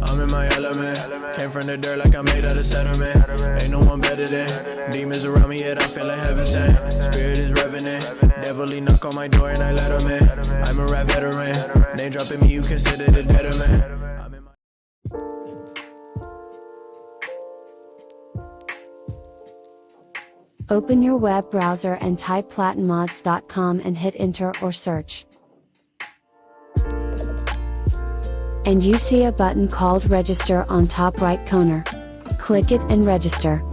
I'm in my element, came from the dirt like I'm made out of sediment. Ain't no one better than demons around me, yet I feel like heaven sent. Spirit is revenant, devilly knock on my door and I let him in. I'm a rap veteran, name dropping me, you consider the better man. Open your web browser and type platinmods.com and hit enter or search. And you see a button called register on top right corner. Click it and register.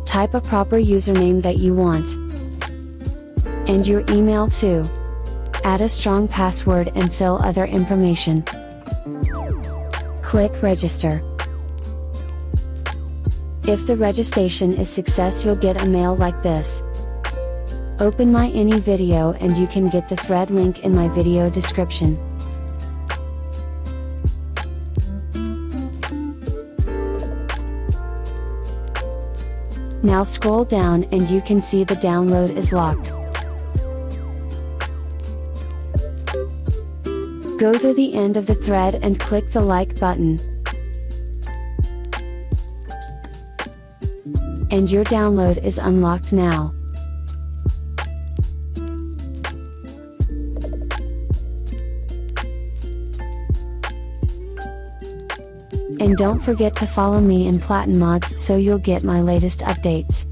Type a proper username that you want. And your email too. Add a strong password and fill other information. Click register. If the registration is success, you'll get a mail like this. Open my any video and you can get the thread link in my video description. Now scroll down and you can see the download is locked. Go to the end of the thread and click the like button. And your download is unlocked now. And don't forget to follow me in Platin Mods so you'll get my latest updates.